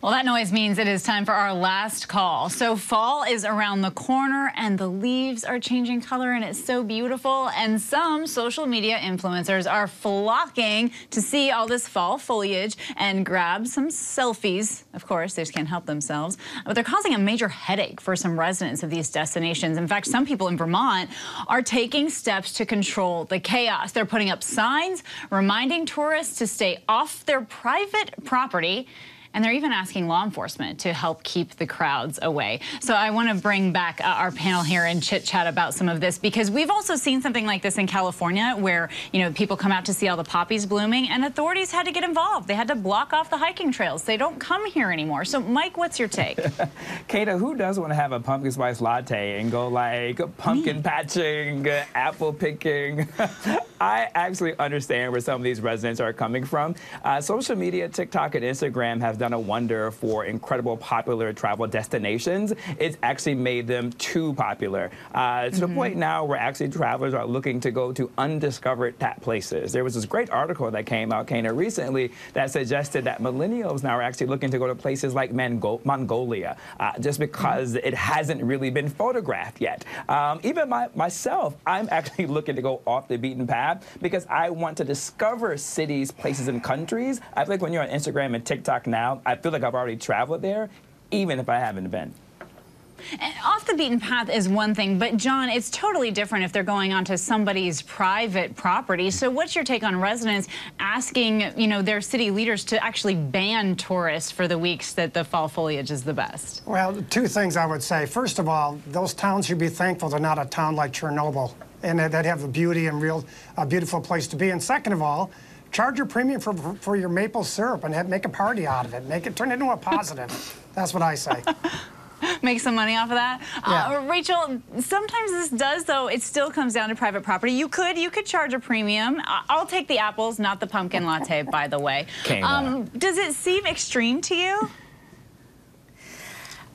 Well, that noise means it is time for our last call. So fall is around the corner and the leaves are changing color and it's so beautiful. And some social media influencers are flocking to see all this fall foliage and grab some selfies. Of course, they just can't help themselves. But they're causing a major headache for some residents of these destinations. In fact, some people in Vermont are taking steps to control the chaos. They're putting up signs reminding tourists to stay off their private property. And they're even asking law enforcement to help keep the crowds away. So I want to bring back our panel here and chit-chat about some of this, because we've also seen something like this in California where, people come out to see all the poppies blooming and authorities had to get involved. They had to block off the hiking trails. They don't come here anymore. So, Mike, what's your take? Kata, who doesn't want to have a pumpkin spice latte and go like pumpkin patching, apple picking? I actually understand where some of these residents are coming from. Social media, TikTok and Instagram have done a wonder for incredible popular travel destinations. It's actually made them too popular to the point now where actually travelers are looking to go to undiscovered places. There was this great article that came out, Kana, recently that suggested that millennials now are actually looking to go to places like Mongolia just because it hasn't really been photographed yet. Even myself, I'm actually looking to go off the beaten path because I want to discover cities, places, and countries. I feel like when you're on Instagram and TikTok now, I feel like I've already traveled there, even if I haven't been. And off the beaten path is one thing, but John, it's totally different if they're going onto somebody's private property. So what's your take on residents asking, their city leaders to actually ban tourists for the weeks that the fall foliage is the best? Well, two things I would say. First of all, those towns should be thankful they're not a town like Chernobyl, and that have the beauty and a beautiful place to be. And second of all, charge your premium for your maple syrup and make a party out of it. Turn it into a positive. That's what I say. Make some money off of that. Yeah. Rachel, sometimes this does, though, it still comes down to private property. You could charge a premium. I'll take the apples, not the pumpkin latte, by the way. Does it seem extreme to you?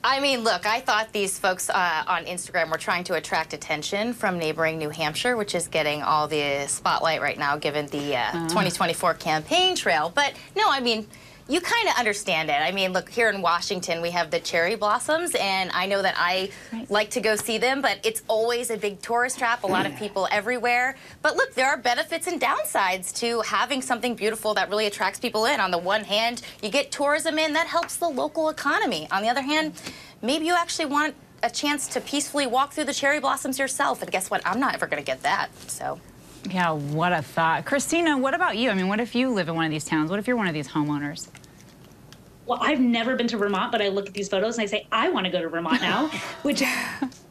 I mean, look, I thought these folks on Instagram were trying to attract attention from neighboring New Hampshire, which is getting all the spotlight right now given the 2024 campaign trail. But no, I mean, you kind of understand it. I mean, look, here in Washington, we have the cherry blossoms, and I know that I like to go see them, but it's always a big tourist trap, a lot of people everywhere. But look, there are benefits and downsides to having something beautiful that really attracts people in. On the one hand, you get tourism in, that helps the local economy. On the other hand, maybe you actually want a chance to peacefully walk through the cherry blossoms yourself, and guess what? I'm not ever going to get that, so. Yeah, what a thought. Christina, what about you? I mean, what if you live in one of these towns? What if you're one of these homeowners? Well, I've never been to Vermont, but I look at these photos and I say, I want to go to Vermont now, which is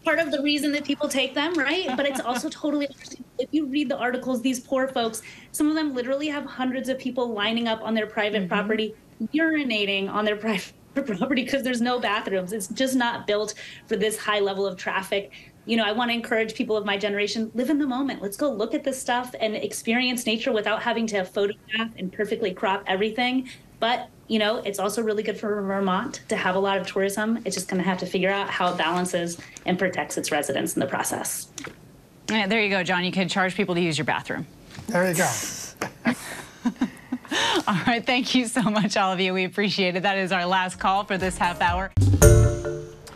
part of the reason that people take them, right? But it's also totally understandable. If you read the articles, these poor folks, some of them literally have hundreds of people lining up on their private property, urinating on their private property because there's no bathrooms. It's just not built for this high level of traffic. I want to encourage people of my generation, live in the moment. Let's go look at this stuff and experience nature without having to photograph and perfectly crop everything. But, it's also really good for Vermont to have a lot of tourism. It's just going to have to figure out how it balances and protects its residents in the process. Yeah, there you go, John. You could charge people to use your bathroom. There you go. All right. Thank you so much, all of you. We appreciate it. That is our last call for this half hour.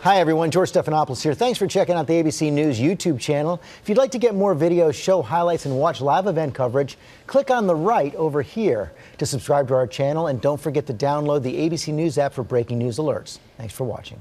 Hi, everyone. George Stephanopoulos here. Thanks for checking out the ABC News YouTube channel. If you'd like to get more videos, show highlights, and watch live event coverage, click on the right over here to subscribe to our channel. And don't forget to download the ABC News app for breaking news alerts. Thanks for watching.